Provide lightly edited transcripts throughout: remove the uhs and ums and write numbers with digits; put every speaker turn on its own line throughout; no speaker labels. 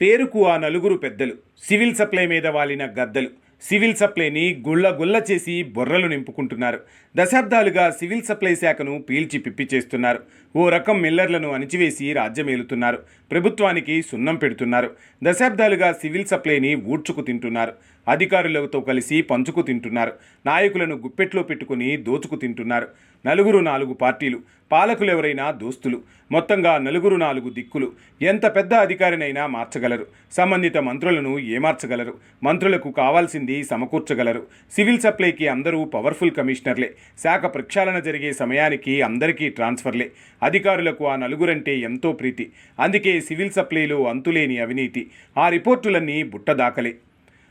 పేరుకు ఆ నలుగురు పెద్దలు, సివిల్ సప్లై మీద వాలిన గద్దలు. సివిల్ సప్లైని గుళ్ళ చేసి బొర్రలు నింపుకుంటున్నారు. దశాబ్దాలుగా సివిల్ సప్లై శాఖను పీల్చి పిప్పి చేస్తున్నారు. ఓ రకం మిల్లర్లను అణిచివేసి రాజ్యమేలుతున్నారు. ప్రభుత్వానికి సున్నం పెడుతున్నారు. దశాబ్దాలుగా సివిల్ సప్లైని ఊడ్చుకు తింటున్నారు. అధికారులతో కలిసి పంచుకు తింటున్నారు. నాయకులను గుప్పెట్లో పెట్టుకుని దోచుకు తింటున్నారు. నలుగురు 4 పార్టీలు, పాలకులెవరైనా దోస్తులు. మొత్తంగా నలుగురు 4 దిక్కులు. ఎంత పెద్ద అధికారినైనా మార్చగలరు. సంబంధిత మంత్రులను ఏమార్చగలరు. మంత్రులకు కావాల్సింది సమకూర్చగలరు. సివిల్ సప్లైకి అందరూ పవర్ఫుల్ కమిషనర్లే. శాఖ ప్రక్షాళన జరిగే సమయానికి అందరికీ ట్రాన్స్ఫర్లే. అధికారులకు ఆ నలుగురంటే ఎంతో ప్రీతి. అందుకే సివిల్ సప్లైలో అంతులేని అవినీతి. ఆ రిపోర్టులన్నీ బుట్టదాకలే.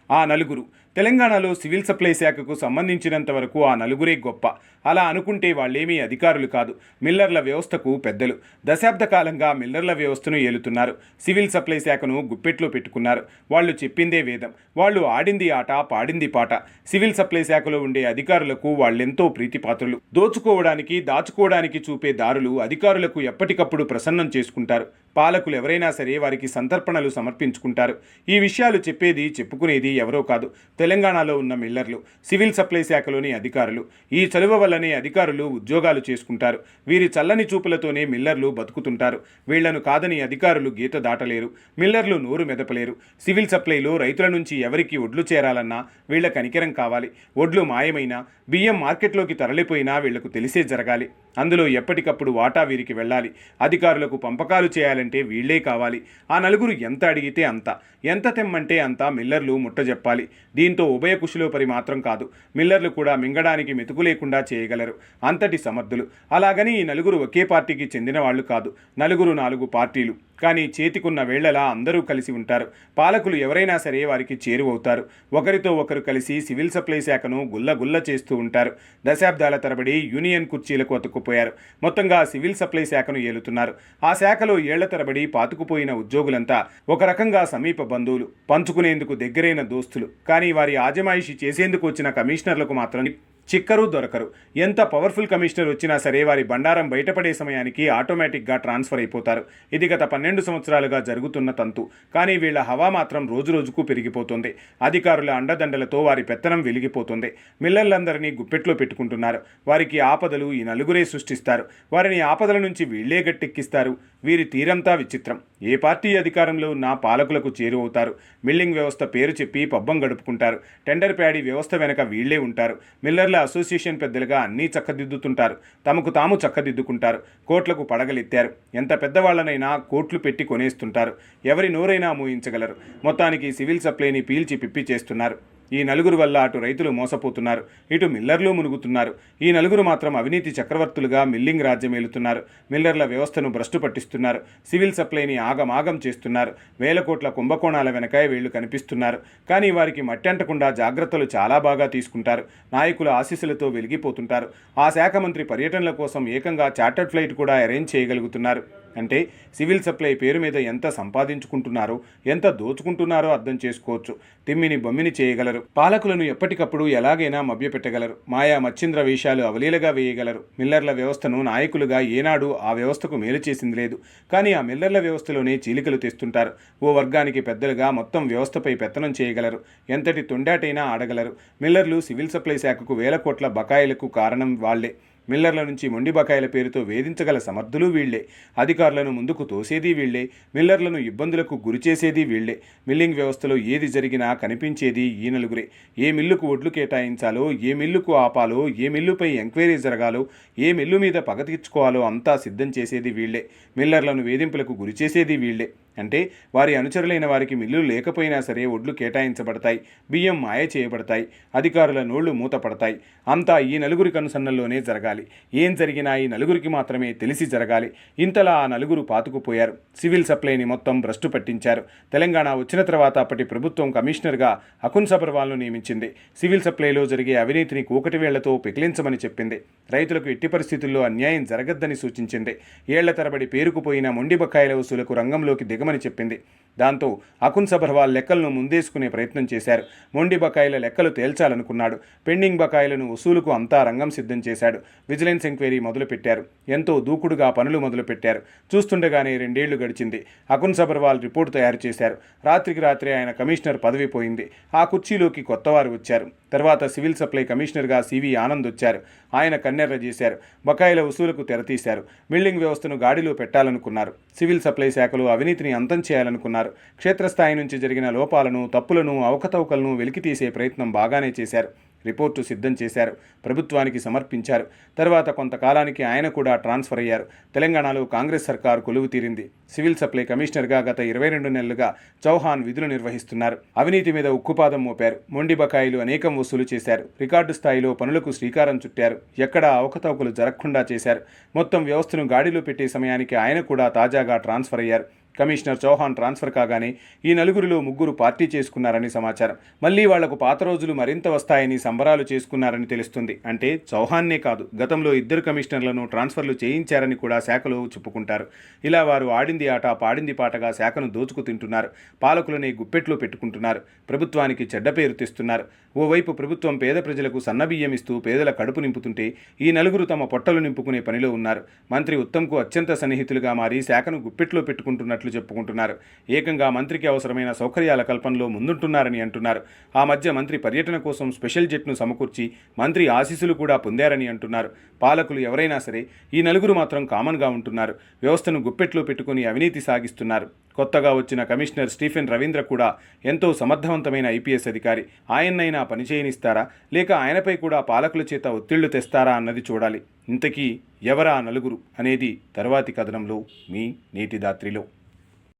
ఆ నలుగురు తెలంగాణలో సివిల్ సప్లై శాఖకు సంబంధించినంత వరకు ఆ నలుగురే గొప్ప. అలా అనుకుంటే వాళ్ళేమీ అధికారులు కాదు, మిల్లర్ల వ్యవస్థకు పెద్దలు. దశాబ్ద కాలంగా మిల్లర్ల వ్యవస్థను ఏలుతున్నారు. సివిల్ సప్లై శాఖను గుప్పెట్లో పెట్టుకున్నారు. వాళ్ళు చెప్పిందే వేదం. వాళ్ళు ఆడింది ఆట, పాడింది పాట. సివిల్ సప్లై శాఖలో ఉండే అధికారులకు వాళ్ళెంతో ప్రీతిపాత్రులు. దోచుకోవడానికి, దాచుకోవడానికి చూపే దారులు అధికారులకు ఎప్పటికప్పుడు ప్రసన్నం చేసుకుంటారు. పాలకులు ఎవరైనా సరే వారికి సంతర్పణలు సమర్పించుకుంటారు. ఈ విషయాలు చెప్పేది, చెప్పుకునేది ఎవరో కాదు, తెలంగాణలో ఉన్న మిల్లర్లు, సివిల్ సప్లై శాఖలోని అధికారులు. ఈ చలువ వల్లనే అధికారులు ఉద్యోగాలు చేసుకుంటారు. వీరి చల్లని చూపులతోనే మిల్లర్లు బతుకుతుంటారు. వీళ్లను కాదని అధికారులు గీత దాటలేరు. మిల్లర్లు నోరు మెదపలేరు. సివిల్ సప్లైలో రైతుల నుంచి ఎవరికి ఒడ్లు చేరాలన్నా వీళ్ల కనికరం కావాలి. ఒడ్లు మాయమైనా, బియ్యం మార్కెట్లోకి తరలిపోయినా వీళ్లకు తెలిసే జరగాలి. అందులో ఎప్పటికప్పుడు వాటా వీరికి వెళ్ళాలి. అధికారులకు పంపకాలు చేయాలంటే వీళ్లే కావాలి. ఆ నలుగురు ఎంత అడిగితే అంత, ఎంత తెమ్మంటే అంత మిల్లర్లు ముట్టజెప్పాలి. దీంతో ఉభయ కుషిలోపరి మాత్రం కాదు, మిల్లర్లు కూడా మింగడానికి మెతుకు లేకుండా చేయగలరు. అంతటి సమర్థులు. అలాగని ఈ నలుగురు ఒకే పార్టీకి చెందిన వాళ్ళు కాదు. నలుగురు 4 పార్టీలు. కానీ చేతికున్న వేళ్లలా అందరూ కలిసి ఉంటారు. పాలకులు ఎవరైనా సరే వారికి చేరువవుతారు. ఒకరితో ఒకరు కలిసి సివిల్ సప్లై శాఖను గుల్ల చేస్తూ ఉంటారు. దశాబ్దాల తరబడి యూనియన్ కుర్చీలకు అతుక్కుపోయారు. మొత్తంగా సివిల్ సప్లై శాఖను ఏలుతున్నారు. ఆ శాఖలో ఏళ్ల తరబడి పాతుకుపోయిన ఉద్యోగులంతా ఒక రకంగా సమీప బంధువులు, పంచుకునేందుకు దగ్గరైన దోస్తులు. కానీ వారి ఆజమాయిషి చేసేందుకు వచ్చిన కమిషనర్లకు మాత్రం చిక్కరు దొరకరు. ఎంత పవర్ఫుల్ కమిషనర్ వచ్చినా సరే వారి బండారం బయటపడే సమయానికి ఆటోమేటిక్గా ట్రాన్స్ఫర్ అయిపోతారు. ఇది గత 12 సంవత్సరాలుగా జరుగుతున్న తంతు. కానీ వీళ్ల హవా మాత్రం రోజురోజుకు పెరిగిపోతుంది. అధికారుల అండదండలతో వారి పెత్తనం వెలిగిపోతుంది. మిల్లర్లందరినీ గుప్పెట్లో పెట్టుకుంటున్నారు. వారికి ఆపదలు ఈ నలుగురే సృష్టిస్తారు. వారిని ఆపదల నుంచి వీళ్లే గట్టెక్కిస్తారు. వీరి తీరంతా విచిత్రం. ఏ పార్టీ అధికారంలో ఉన్నా పాలకులకు చేరువవుతారు. మిల్లింగ్ వ్యవస్థ పేరు చెప్పి పబ్బం గడుపుకుంటారు. టెండర్ ప్యాడీ వ్యవస్థ వెనక వీళ్లే ఉంటారు. మిల్లర్ల అసోసియేషన్ పెద్దలుగా అన్నీ చక్కదిద్దుతుంటారు. తమకు తాము చక్కదిద్దుకుంటారు. కోట్లకు పడగలెత్తారు. ఎంత పెద్దవాళ్లనైనా కోట్లు పెట్టి కొనేస్తుంటారు. ఎవరి నోరైనా మూయించగలరు. మొత్తానికి సివిల్ సప్లైని పీల్చి పిప్పి చేస్తున్నారు. ఈ నలుగురు వల్ల అటు రైతులు మోసపోతున్నారు, ఇటు మిల్లర్లు మునుగుతున్నారు. ఈ నలుగురు మాత్రం అవినీతి చక్రవర్తులుగా మిల్లింగ్ రాజ్యమేలుతున్నారు. మిల్లర్ల వ్యవస్థను భ్రష్టు పట్టిస్తున్నారు. సివిల్ సప్లైని ఆగమాగం చేస్తున్నారు. వేల కోట్ల కుంభకోణాల వెనక వీళ్లు కనిపిస్తున్నారు. కానీ వారికి మట్టంటకుండా జాగ్రత్తలు చాలా బాగా తీసుకుంటారు. నాయకుల ఆశీస్సులతో వెలిగిపోతుంటారు. ఆ శాఖ మంత్రి పర్యటనల కోసం ఏకంగా చార్టర్డ్ ఫ్లైట్ కూడా అరేంజ్ చేయగలుగుతున్నారు. అంటే సివిల్ సప్లై పేరు మీద ఎంత సంపాదించుకుంటున్నారో, ఎంత దోచుకుంటున్నారో అర్థం చేసుకోవచ్చు. తిమ్మిని బొమ్మిని చేయగలరు. పాలకులను ఎప్పటికప్పుడు ఎలాగైనా మభ్యపెట్టగలరు. మాయా మచ్చింద్ర వేషాలు అవలీలగా వేయగలరు. మిల్లర్ల వ్యవస్థను నాయకులుగా ఏనాడు ఆ వ్యవస్థకు మేలు చేసింది లేదు. కానీ ఆ మిల్లర్ల వ్యవస్థలోనే చీలికలు తెస్తుంటారు. ఓ వర్గానికి పెద్దలుగా మొత్తం వ్యవస్థపై పెత్తనం చేయగలరు. ఎంతటి తొండాటైనా ఆడగలరు. మిల్లర్లు సివిల్ సప్లై శాఖకు వేల కోట్ల బకాయిలకు కారణం వాళ్లే. మిల్లర్ల నుంచి మొండి బకాయిల పేరుతో వేధించగల సమర్థులు వీళ్లే. అధికారులను ముందుకు తోసేది వీళ్లే. మిల్లర్లను ఇబ్బందులకు గురిచేసేది వీళ్లే. మిల్లింగ్ వ్యవస్థలో ఏది జరిగినా కనిపించేది ఈ నలుగురే. ఏ మిల్లుకు ఒడ్లు కేటాయించాలో, ఏ మిల్లుకు ఆపాలో, ఏ మిల్లుపై ఎంక్వైరీ జరగాలో, ఏ మిల్లు మీద పగ తీర్చుకోవాలో అంతా సిద్ధం చేసేది వీళ్లే. మిల్లర్లను వేధింపులకు గురిచేసేది వీళ్లే. అంటే వారి అనుచరులైన వారికి మిల్లులు లేకపోయినా సరే ఒడ్లు కేటాయించబడతాయి. బియ్యం మాయ చేయబడతాయి. అధికారుల నోళ్లు మూతపడతాయి. అంతా ఈ నలుగురి కనుసన్నల్లోనే జరగాలి. ఏం జరిగినా ఈ నలుగురికి మాత్రమే తెలిసి జరగాలి. ఇంతలా ఆ నలుగురు పాతుకుపోయారు. సివిల్ సప్లైని మొత్తం భ్రష్టు పట్టించారు. తెలంగాణ వచ్చిన తర్వాత అప్పటి ప్రభుత్వం కమిషనర్గా అకున్ సబర్వాల్ను నియమించింది. సివిల్ సప్లైలో జరిగే అవినీతిని కూకటి వేళ్లతో పెకిలించమని చెప్పింది. రైతులకు ఎట్టి పరిస్థితుల్లో అన్యాయం జరగద్దని సూచించింది. ఏళ్ల తరబడి పేరుకుపోయిన మొండి బకాయిల వసూలకు రంగంలోకి దిగమని చెప్పింది. దాంతో అకున్ సబర్వాల్ లెక్కలను ముందేసుకునే ప్రయత్నం చేశారు. మొండి బకాయిల లెక్కలు తేల్చాలనుకున్నాడు. పెండింగ్ బకాయిలను వసూలుకు అంతా రంగం సిద్ధం చేశాడు. విజిలెన్స్ ఎంక్వైరీ మొదలుపెట్టారు. ఎంతో దూకుడుగా పనులు మొదలుపెట్టారు. చూస్తుండగానే 2 ఏళ్లు గడిచింది. అకున్ సబర్వాల్ రిపోర్టు తయారు చేశారు. రాత్రికి రాత్రే ఆయన కమిషనర్ పదవి పోయింది. ఆ కుర్చీలోకి కొత్తవారు వచ్చారు. తర్వాత సివిల్ సప్లై కమిషనర్గా సివి ఆనంద్ వచ్చారు. ఆయన కన్నెర్ర చేశారు. బకాయిల వసూలుకు తెరతీశారు. బిల్డింగ్ వ్యవస్థను గాడిలో పెట్టాలనుకున్నారు. సివిల్ సప్లై శాఖలో అవినీతిని అంతం చేయాలనుకున్నారు. క్షేత్రస్థాయి నుంచి జరిగిన లోపాలను, తప్పులను, అవకతవకలను వెలికితీసే ప్రయత్నం బాగానే చేశారు. రిపోర్టు సిద్ధం చేశారు. ప్రభుత్వానికి సమర్పించారు. తర్వాత కొంతకాలానికి ఆయన కూడా ట్రాన్స్ఫర్ అయ్యారు. తెలంగాణలో కాంగ్రెస్ సర్కారు కొలువు తీరింది. సివిల్ సప్లై కమిషనర్గా గత 22 నెలలుగా చౌహాన్ విధులు నిర్వహిస్తున్నారు. అవినీతి మీద ఉక్కుపాదం మోపారు. మొండి బకాయిలు అనేకం వసూలు చేశారు. రికార్డు స్థాయిలో పనులకు శ్రీకారం చుట్టారు. ఎక్కడా అవకతవకలు జరగకుండా చేశారు. మొత్తం వ్యవస్థను గాడిలో పెట్టే సమయానికి ఆయన కూడా తాజాగా ట్రాన్స్ఫర్ అయ్యారు. కమిషనర్ చౌహాన్ ట్రాన్స్ఫర్ కాగానే ఈ నలుగురిలో 3 పార్టీ చేసుకున్నారని సమాచారం. మళ్లీ వాళ్లకు పాత రోజులు మరింత వస్తాయని సంబరాలు చేసుకున్నారని తెలుస్తుంది. అంటే చౌహాన్నే కాదు, గతంలో 2 కమిషనర్లను ట్రాన్స్ఫర్లు చేయించారని కూడా శాఖలో చెప్పుకుంటారు. ఇలా వారు ఆడింది ఆట పాడింది పాటగా శాఖను దోచుకు తింటున్నారు. పాలకులనే గుప్పెట్లో పెట్టుకుంటున్నారు. ప్రభుత్వానికి చెడ్డ పేరు తెస్తున్నారు. ఓవైపు ప్రభుత్వం పేద ప్రజలకు సన్నబియ్యం ఇస్తూ పేదల కడుపు నింపుతుంటే ఈ నలుగురు తమ పొట్టలు నింపుకునే పనిలో ఉన్నారు. మంత్రి ఉత్తమ్కు అత్యంత సన్నిహితులుగా మారి శాఖను గుప్పెట్లో పెట్టుకుంటున్నట్లు చెప్పుకుంటున్నారు. ఏకంగా మంత్రికి అవసరమైన సౌకర్యాల కల్పనలో ముందుంటున్నారని అంటున్నారు. ఆ మధ్య మంత్రి పర్యటన కోసం స్పెషల్ జెట్ను సమకూర్చి మంత్రి ఆశీస్సులు కూడా పొందారని అంటున్నారు. పాలకులు ఎవరైనా సరే ఈ నలుగురు మాత్రం కామన్గా ఉంటున్నారు. వ్యవస్థను గుప్పెట్లో పెట్టుకుని అవినీతి సాగిస్తున్నారు. కొత్తగా వచ్చిన కమిషనర్ స్టీఫెన్ రవీంద్ర కూడా ఎంతో సమర్థవంతమైన ఐపీఎస్ అధికారి. ఆయన్నైనా పనిచేయనిస్తారా, లేక ఆయనపై కూడా పాలకుల చేత ఒత్తిళ్లు తెస్తారా అన్నది చూడాలి. ఇంతకీ ఎవరా నలుగురు అనేది తర్వాతి కథనంలో మీ నేటి దాత్రిలో.